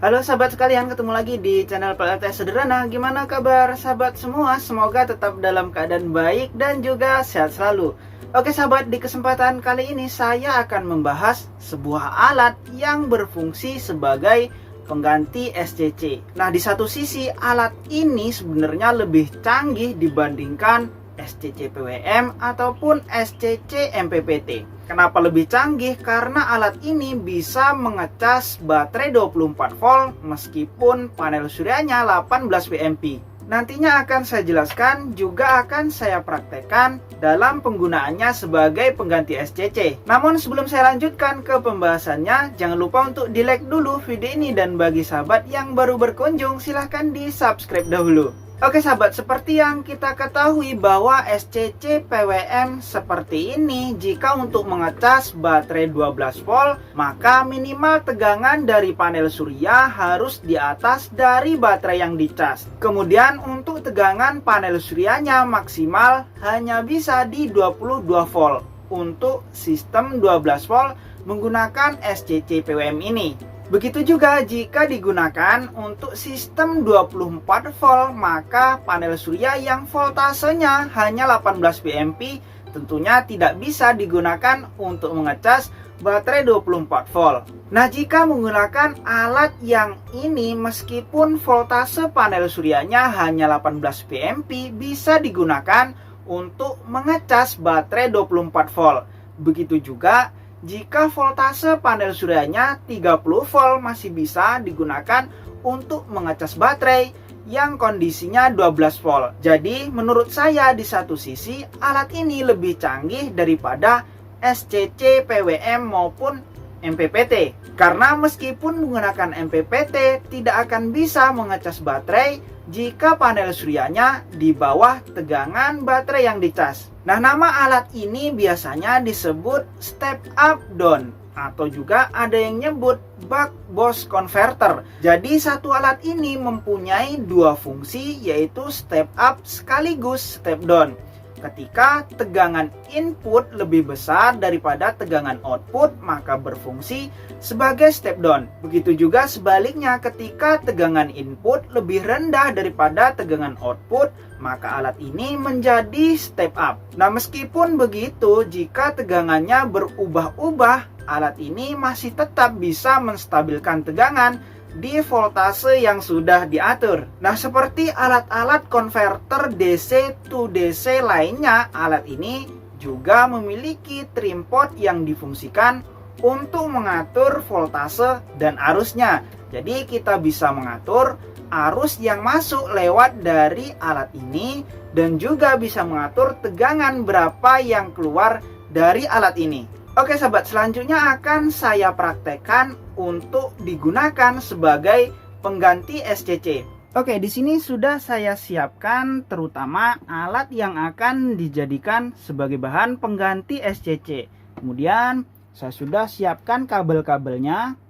Halo sahabat sekalian, ketemu lagi di channel PLT Sederhana. Gimana kabar sahabat semua? Semoga tetap dalam keadaan baik dan juga sehat selalu. Oke sahabat, di kesempatan kali ini saya akan membahas sebuah alat yang berfungsi sebagai pengganti SCC. Nah, di satu sisi alat ini sebenarnya lebih canggih dibandingkan SCC PWM ataupun SCC MPPT. Kenapa lebih canggih? Karena alat ini bisa mengecas baterai 24 volt meskipun panel suryanya 18 VMP. Nantinya akan saya jelaskan, juga akan saya praktekkan dalam penggunaannya sebagai pengganti SCC. Namun sebelum saya lanjutkan ke pembahasannya, jangan lupa untuk di like dulu video ini, dan bagi sahabat yang baru berkunjung silahkan di subscribe dahulu. Oke sahabat, seperti yang kita ketahui bahwa SCC PWM seperti ini, jika untuk mengecas baterai 12 volt, maka minimal tegangan dari panel surya harus di atas dari baterai yang dicas. Kemudian untuk tegangan panel suryanya maksimal hanya bisa di 22 volt untuk sistem 12 volt menggunakan SCC PWM ini. Begitu juga jika digunakan untuk sistem 24 volt, maka panel surya yang voltasenya hanya 18 VMP tentunya tidak bisa digunakan untuk mengecas baterai 24 volt. Nah, jika menggunakan alat yang ini meskipun voltase panel suryanya hanya 18 VMP bisa digunakan untuk mengecas baterai 24 volt. Begitu juga jika voltase panel suryanya 30 volt masih bisa digunakan untuk mengecas baterai yang kondisinya 12 volt. Jadi menurut saya di satu sisi alat ini lebih canggih daripada SCC PWM maupun MPPT. Karena meskipun menggunakan MPPT tidak akan bisa mengecas baterai jika panel suryanya di bawah tegangan baterai yang dicas. Nah, nama alat ini biasanya disebut step up down atau juga ada yang nyebut buck boost converter. Jadi satu alat ini mempunyai dua fungsi, yaitu step up sekaligus step down. Ketika tegangan input lebih besar daripada tegangan output, maka berfungsi sebagai step down. Begitu juga sebaliknya, ketika tegangan input lebih rendah daripada tegangan output, maka alat ini menjadi step up. Nah, meskipun begitu, jika tegangannya berubah-ubah, alat ini masih tetap bisa menstabilkan tegangan di voltase yang sudah diatur. Nah, seperti alat-alat konverter DC to DC lainnya, alat ini juga memiliki trim pot yang difungsikan untuk mengatur voltase dan arusnya. Jadi kita bisa mengatur arus yang masuk lewat dari alat ini dan juga bisa mengatur tegangan berapa yang keluar dari alat ini. Oke sahabat, selanjutnya akan saya praktekkan untuk digunakan sebagai pengganti SCC. Oke, di sini sudah saya siapkan terutama alat yang akan dijadikan sebagai bahan pengganti SCC. Kemudian saya sudah siapkan kabel-kabelnya.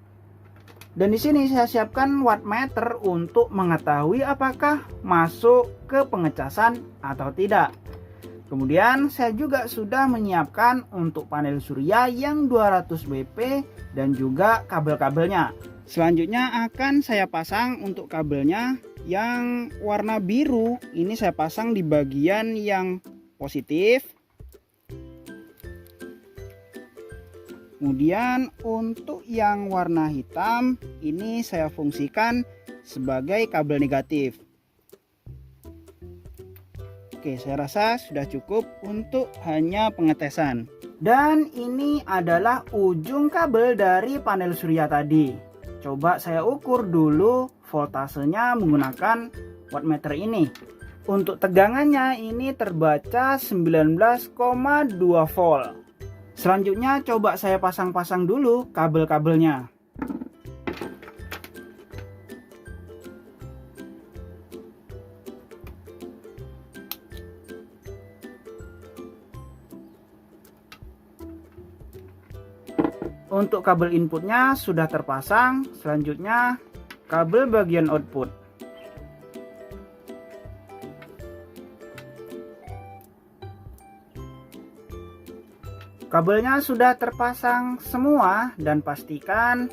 Dan di sini saya siapkan wattmeter untuk mengetahui apakah masuk ke pengecasan atau tidak. Kemudian saya juga sudah menyiapkan untuk panel surya yang 200 BP dan juga kabel-kabelnya. Selanjutnya akan saya pasang untuk kabelnya yang warna biru. Ini saya pasang di bagian yang positif. Kemudian untuk yang warna hitam ini saya fungsikan sebagai kabel negatif. Oke, saya rasa sudah cukup untuk hanya pengetesan. Dan ini adalah ujung kabel dari panel surya tadi. Coba saya ukur dulu voltasenya menggunakan wattmeter ini. Untuk tegangannya ini terbaca 19,2 volt. Selanjutnya coba saya pasang-pasang dulu kabel-kabelnya. Untuk kabel inputnya sudah terpasang, selanjutnya kabel bagian output. Kabelnya sudah terpasang semua dan pastikan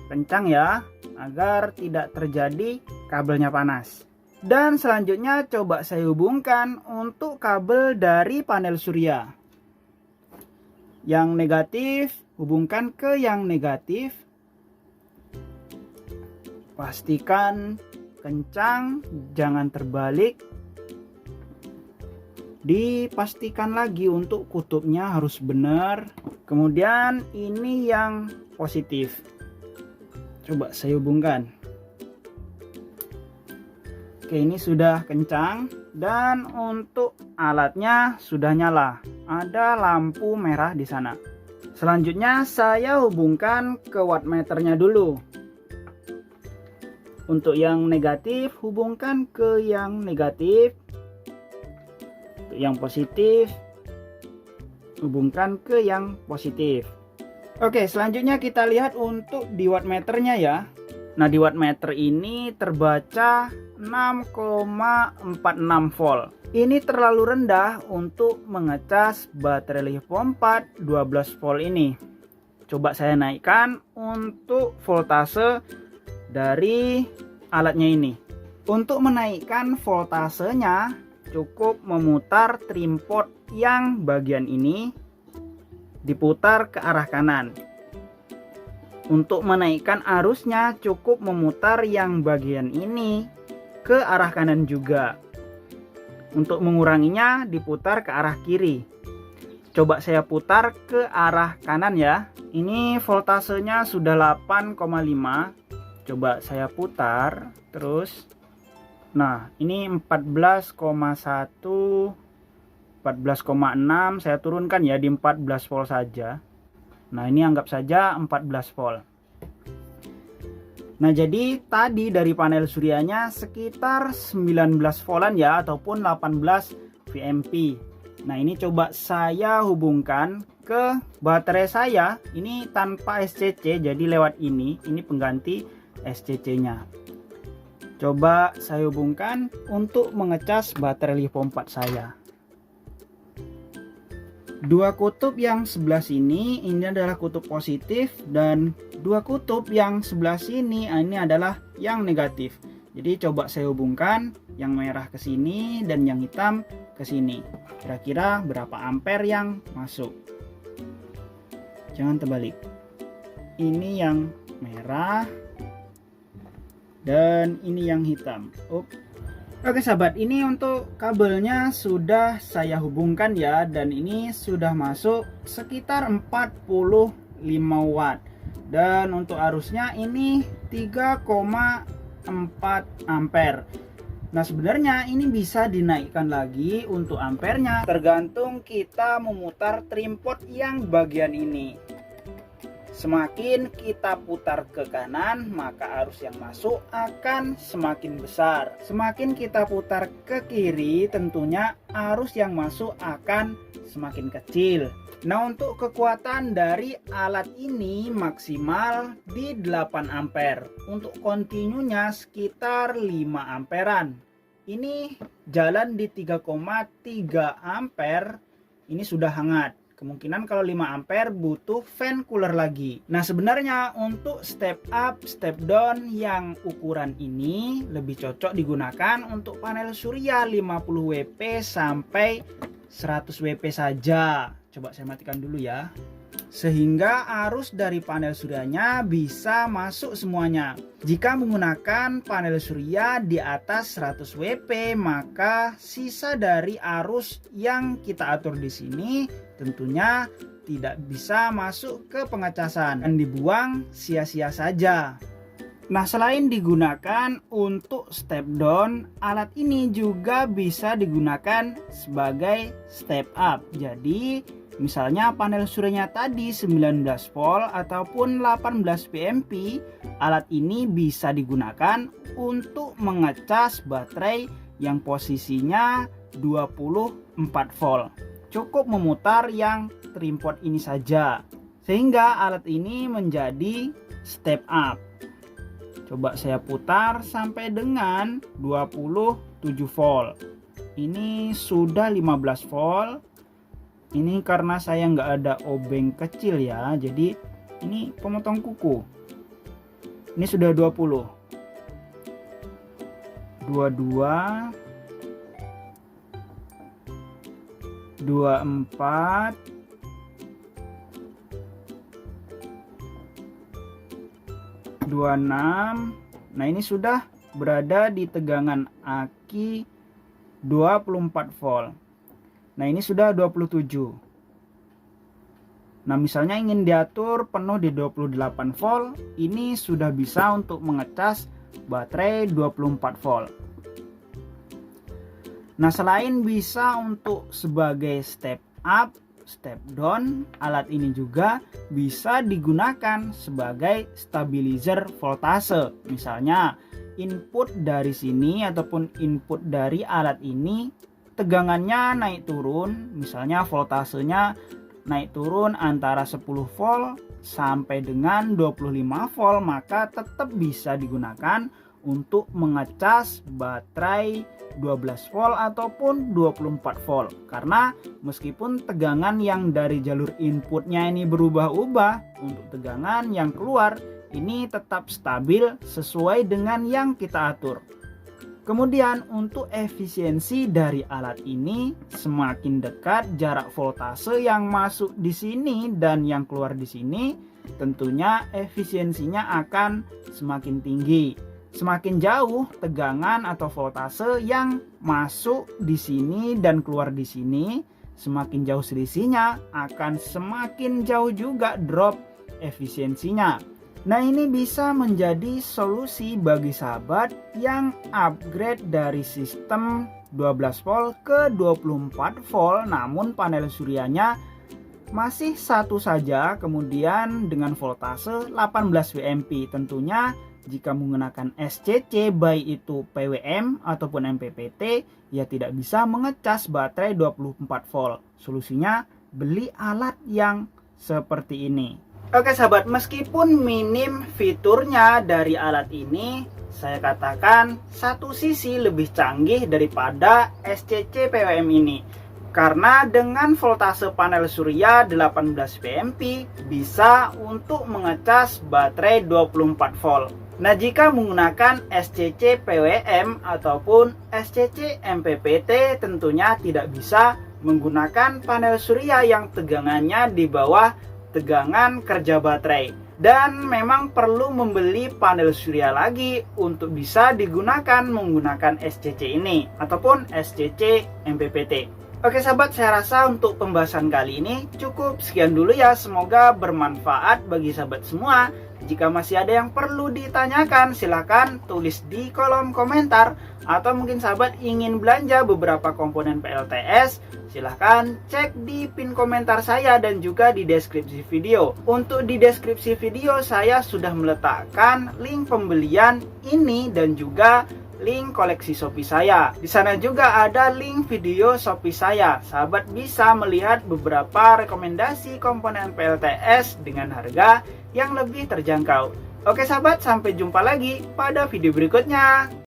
kencang ya, agar tidak terjadi kabelnya panas. Dan selanjutnya coba saya hubungkan untuk kabel dari panel surya. Yang negatif hubungkan ke yang negatif. Pastikan kencang, jangan terbalik. Dipastikan lagi untuk kutubnya harus benar. Kemudian ini yang positif. Coba saya hubungkan. Oke, ini sudah kencang dan untuk alatnya sudah nyala. Ada lampu merah di sana. Selanjutnya saya hubungkan ke wattmeternya dulu. Untuk yang negatif hubungkan ke yang negatif. Untuk yang positif hubungkan ke yang positif. Oke, selanjutnya kita lihat untuk di wattmeternya ya. Nah, di wattmeter ini terbaca 6,46 volt. Ini terlalu rendah untuk mengecas baterai lithium 4 12 volt ini. Coba saya naikkan untuk voltase dari alatnya ini. Untuk menaikkan voltasenya cukup memutar trimpot yang bagian ini diputar ke arah kanan. Untuk menaikkan arusnya cukup memutar yang bagian ini ke arah kanan juga. Untuk menguranginya diputar ke arah kiri. Coba saya putar ke arah kanan ya. Ini voltasenya sudah 8,5. Coba saya putar terus. Nah, ini 14,1, 14,6 saya turunkan ya di 14 volt saja. Nah, ini anggap saja 14 volt. Nah, jadi tadi dari panel suryanya sekitar 19 voltan ya, ataupun 18 VMP. Nah, ini coba saya hubungkan ke baterai saya. Ini tanpa SCC, jadi lewat ini pengganti SCC-nya. Coba saya hubungkan untuk mengecas baterai lithium 4 saya. Dua kutub yang sebelah sini ini adalah kutub positif, dan dua kutub yang sebelah sini ini adalah yang negatif. Jadi coba saya hubungkan yang merah ke sini dan yang hitam ke sini. Kira-kira berapa ampere yang masuk? Jangan terbalik. Ini yang merah dan ini yang hitam. Oke sahabat, ini untuk kabelnya sudah saya hubungkan ya, dan ini sudah masuk sekitar 45 watt. Dan untuk arusnya ini 3,4 ampere. Nah, sebenarnya ini bisa dinaikkan lagi untuk ampernya, tergantung kita memutar trimpot yang bagian ini. Semakin kita putar ke kanan, maka arus yang masuk akan semakin besar. Semakin kita putar ke kiri, tentunya arus yang masuk akan semakin kecil. Nah, untuk kekuatan dari alat ini maksimal di 8 ampere. Untuk kontinunya sekitar 5 amperan. Ini jalan di 3,3 ampere. Ini sudah hangat. Kemungkinan kalau 5 ampere butuh fan cooler lagi. Nah, sebenarnya untuk step up, step down yang ukuran ini lebih cocok digunakan untuk panel surya 50 WP sampai 100 WP saja. Coba saya matikan dulu ya. Sehingga arus dari panel suryanya bisa masuk semuanya. Jika menggunakan panel surya di atas 100 WP, maka sisa dari arus yang kita atur di sini tentunya tidak bisa masuk ke pengecasan dan dibuang sia-sia saja. Nah, selain digunakan untuk step down, alat ini juga bisa digunakan sebagai step up. Jadi misalnya panel suryanya tadi 19 volt ataupun 18 PMP, alat ini bisa digunakan untuk mengecas baterai yang posisinya 24 volt. Cukup memutar yang trimpot ini saja, sehingga alat ini menjadi step up. Coba saya putar sampai dengan 27 volt. Ini sudah 15 volt. Ini karena saya nggak ada obeng kecil ya, jadi ini pemotong kuku. Ini sudah 20. 22, 24, 26. Nah, ini sudah berada di tegangan aki 24 volt. Nah, ini sudah 27. Nah, misalnya ingin diatur penuh di 28 volt, ini sudah bisa untuk mengecas baterai 24 volt. Nah, selain bisa untuk sebagai step up, step down, alat ini juga bisa digunakan sebagai stabilizer voltase. Misalnya, input dari sini ataupun input dari alat ini tegangannya naik turun, misalnya voltasenya naik turun antara 10 volt sampai dengan 25 volt, maka tetap bisa digunakan untuk mengecas baterai 12 volt ataupun 24 volt. Karena meskipun tegangan yang dari jalur inputnya ini berubah-ubah, untuk tegangan yang keluar ini tetap stabil sesuai dengan yang kita atur. Kemudian untuk efisiensi dari alat ini, semakin dekat jarak voltase yang masuk di sini dan yang keluar di sini, tentunya efisiensinya akan semakin tinggi. Semakin jauh tegangan atau voltase yang masuk di sini dan keluar di sini, semakin jauh selisihnya akan semakin jauh juga drop efisiensinya. Nah, ini bisa menjadi solusi bagi sahabat yang upgrade dari sistem 12 volt ke 24 volt, namun panel suryanya masih satu saja, kemudian dengan voltase 18 VMP. Tentunya jika menggunakan SCC, baik itu PWM ataupun MPPT, ya tidak bisa mengecas baterai 24 volt. Solusinya beli alat yang seperti ini. Oke sahabat, meskipun minim fiturnya dari alat ini, saya katakan satu sisi lebih canggih daripada SCC PWM ini. Karena dengan voltase panel surya 18 VMP bisa untuk mengecas baterai 24 volt. Nah, jika menggunakan SCC PWM ataupun SCC MPPT, tentunya tidak bisa menggunakan panel surya yang tegangannya di bawah tegangan kerja baterai, dan memang perlu membeli panel surya lagi untuk bisa digunakan menggunakan SCC ini ataupun SCC MPPT. Oke sahabat, saya rasa untuk pembahasan kali ini cukup sekian dulu ya. Semoga bermanfaat bagi sahabat semua. Jika masih ada yang perlu ditanyakan, silahkan tulis di kolom komentar. Atau mungkin sahabat ingin belanja beberapa komponen PLTS, silahkan cek di pin komentar saya dan juga di deskripsi video. Untuk di deskripsi video saya sudah meletakkan link pembelian ini dan juga link koleksi Shopee saya. Di sana juga ada link video Shopee saya. Sahabat bisa melihat beberapa rekomendasi komponen PLTS dengan harga yang lebih terjangkau. Oke sahabat, sampai jumpa lagi pada video berikutnya.